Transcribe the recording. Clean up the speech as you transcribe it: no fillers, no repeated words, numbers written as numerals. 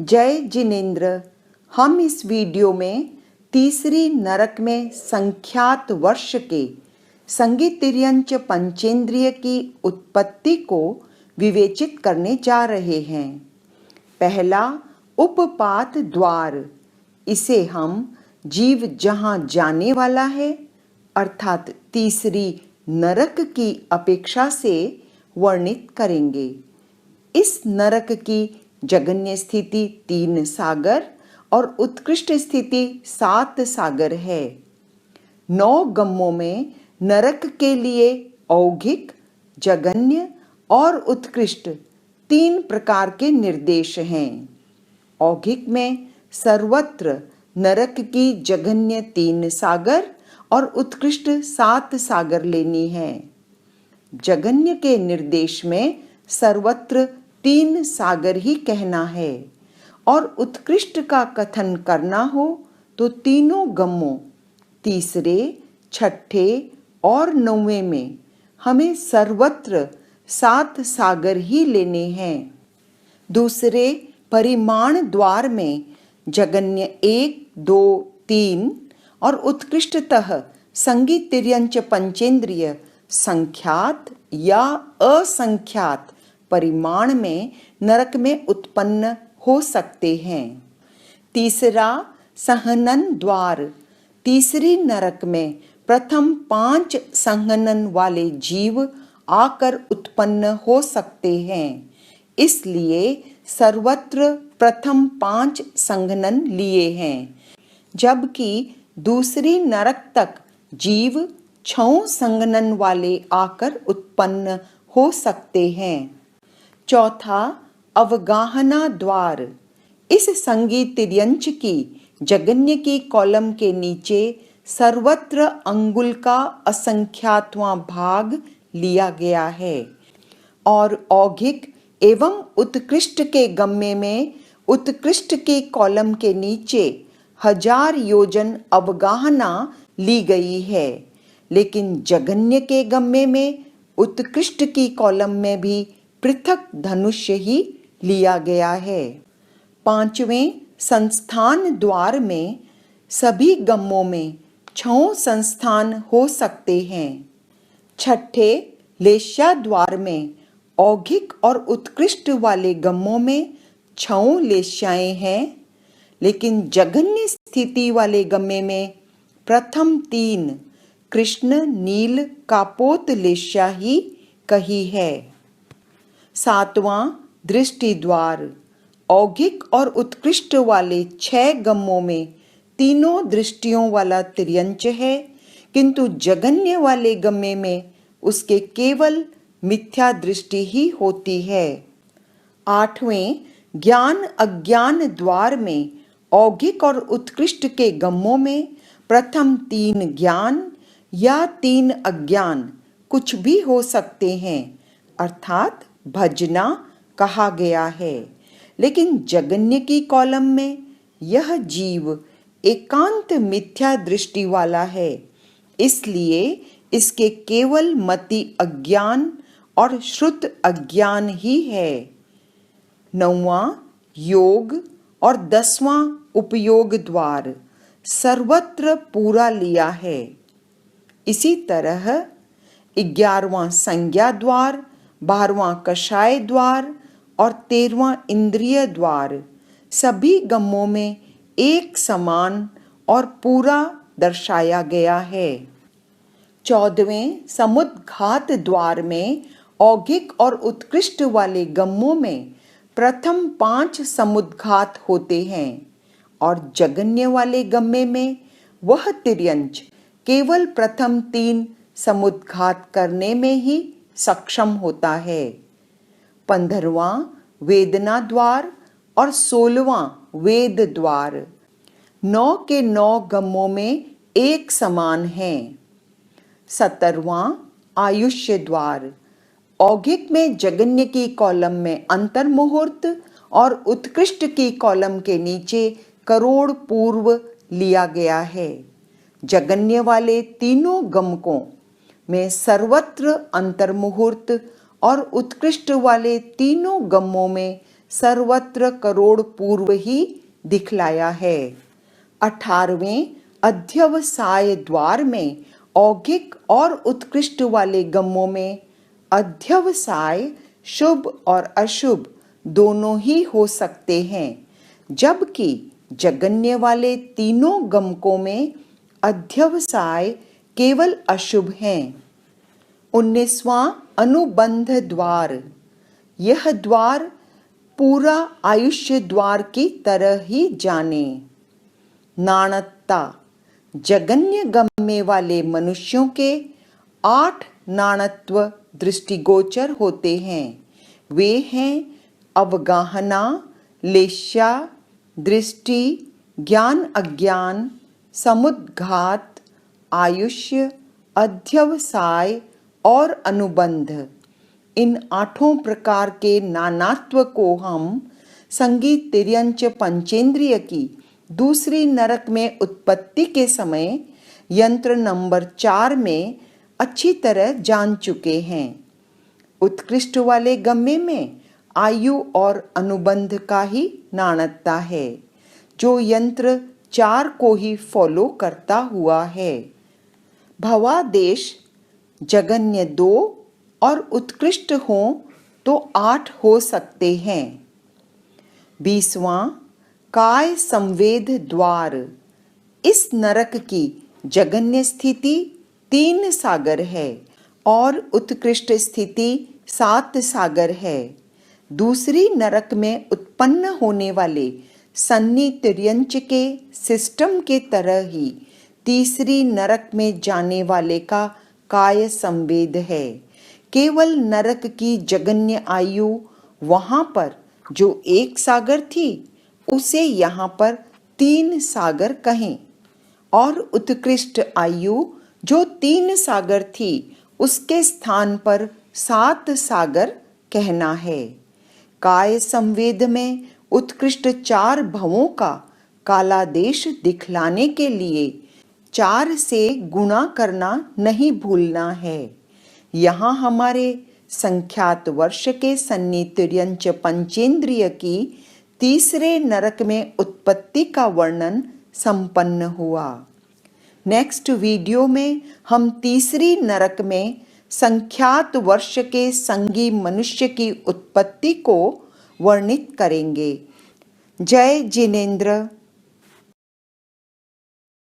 जय जिनेन्द्र। हम इस वीडियो में तीसरी नरक में संख्यात वर्ष के संगीतिर्यंच पंचेंद्रिय की उत्पत्ति को विवेचित करने जा रहे हैं। पहला उपपात द्वार, इसे हम जीव जहाँ जाने वाला है अर्थात तीसरी नरक की अपेक्षा से वर्णित करेंगे। इस नरक की जगन्य स्थिति 3 सागर और उत्कृष्ट स्थिति 7 सागर है। 9 गम्मों में नरक के लिए औघिक, जगन्य और उत्कृष्ट 3 प्रकार के निर्देश हैं। औघिक में सर्वत्र नरक की जगन्य 3 सागर और उत्कृष्ट 7 सागर लेनी है। जगन्य के निर्देश में सर्वत्र 3 सागर ही कहना है और उत्कृष्ट का कथन करना हो तो तीनों गम्मों तीसरे, छठे और 9वें में हमें सर्वत्र 7 सागर ही लेने हैं। दूसरे परिमाण द्वार में जगन्य 1, 2, 3 और उत्कृष्टतः संगीतिर्यंच पंचेंद्रिय संख्यात या असंख्यात परिमाण में नरक में उत्पन्न हो सकते हैं। तीसरा संहनन द्वार, तीसरी नरक में प्रथम 5 संहनन वाले जीव आकर उत्पन्न हो सकते हैं, इसलिए सर्वत्र प्रथम 5 संहनन लिए हैं, जबकि दूसरी नरक तक जीव 6 संहनन वाले आकर उत्पन्न हो सकते हैं। चौथा अवगाहना द्वार, इस संगीतिर्यंच की जगन्य की कॉलम के नीचे सर्वत्र अंगुल का असंख्यातवां भाग लिया गया है और औघिक एवं उत्कृष्ट के गम्मे में उत्कृष्ट की कॉलम के नीचे 1000 योजन अवगाहना ली गई है, लेकिन जगन्य के गम्मे में उत्कृष्ट की कॉलम में भी पृथक धनुष्य ही लिया गया है। 5वें संस्थान द्वार में सभी गम्मों में 6 संस्थान हो सकते हैं। 6ठे लेश्या द्वार में औघिक और उत्कृष्ट वाले गम्मों में 6 लेश्याएं हैं, लेकिन जगन्य स्थिति वाले गम्मे में प्रथम 3 कृष्ण, नील, कापोत लेश्या ही कही है। 7वां दृष्टि द्वार, औघिक और उत्कृष्ट वाले 6 गम्मों में तीनों दृष्टियों वाला तिर्यंच है, किंतु जगन्य वाले गम्मे में उसके केवल मिथ्या दृष्टि ही होती है। 8वें ज्ञान अज्ञान द्वार में औघिक और उत्कृष्ट के गम्मों में प्रथम 3 ज्ञान या 3 अज्ञान कुछ भी हो सकते हैं, अर्थात भजना कहा गया है, लेकिन जगन्य की कॉलम में यह जीव एकांत मिथ्या दृष्टि वाला है, इसलिए इसके केवल मति अज्ञान और श्रुत अज्ञान ही है। 9वां योग और 10वां उपयोग द्वार सर्वत्र पूरा लिया है। इसी तरह 11वां संज्ञा द्वार, 12वां कषाय द्वार और 13वां इंद्रिय द्वार सभी गम्मों में एक समान और पूरा दर्शाया गया है। 14वें समुद्घात द्वार में औघिक और उत्कृष्ट वाले गम्मों में प्रथम 5 समुद्घात होते हैं और जगन्य वाले गम्मे में वह तिर्यंच केवल प्रथम 3 समुद्घात करने में ही सक्षम होता है। 15वां वेदना द्वार और 16वां वेद द्वार 9 के 9 गम्मों में एक समान हैं। 17वां आयुष्य द्वार, औघिक में जगन्य की कॉलम में अंतर मुहूर्त और उत्कृष्ट की कॉलम के नीचे करोड़ पूर्व लिया गया है। जगन्य वाले तीनों गमकों में सर्वत्र अंतर मुहूर्त और उत्कृष्ट वाले तीनों गम्मों में सर्वत्र करोड़ पूर्व ही दिखलाया है। 18वें अध्यवसाय द्वार में औगिक और उत्कृष्ट वाले गम्मों में अध्यवसाय शुभ और अशुभ दोनों ही हो सकते हैं, जबकि जगन्य वाले तीनों गमकों में अध्यवसाय केवल अशुभ हैं। 19वां अनुबंध द्वार। यह द्वार पूरा आयुष्य द्वार की तरह ही जाने। नाणत्ता। जगन्य गम्य वाले मनुष्यों के 8 नाणत्व दृष्टिगोचर होते हैं। वे हैं अवगाहना, लेश्या, दृष्टि, ज्ञान अज्ञान, समुद्घात, आयुष्य, अध्यवसाय और अनुबंध। इन 8 प्रकार के नानात्व को हम संगीत तिर्यंच पंचेंद्रिय की दूसरी नरक में उत्पत्ति के समय यंत्र नंबर 4 में अच्छी तरह जान चुके हैं। उत्कृष्ट वाले गम्य में आयु और अनुबंध का ही नाणत्ता है, जो यंत्र 4 को ही फॉलो करता हुआ है। भवादेश जगन्य 2 और उत्कृष्ट हो तो 8 हो सकते हैं। 20वां काय संवेद द्वार। इस नरक की जगन्य स्थिति 3 सागर है और उत्कृष्ट स्थिति 7 सागर है। दूसरी नरक में उत्पन्न होने वाले सन्नी तिर्यंच के सिस्टम के तरह ही तीसरी नरक में जाने वाले का काय संवेद है। केवल नरक की जगन्य आयु वहां पर जो 1 सागर थी उसे यहाँ पर 3 सागर कहें, और उत्कृष्ट आयु जो 3 सागर थी उसके स्थान पर 7 सागर कहना है। काय संवेद में उत्कृष्ट 4 भवों का कालादेश दिखलाने के लिए 4 से गुणा करना नहीं भूलना है। यहाँ हमारे संख्यात वर्ष के सन्नी तिर्यंच पंचेंद्रिय की तीसरे नरक में उत्पत्ति का वर्णन संपन्न हुआ। नेक्स्ट वीडियो में हम तीसरी नरक में संख्यात वर्ष के संगी मनुष्य की उत्पत्ति को वर्णित करेंगे। जय जिनेंद्र।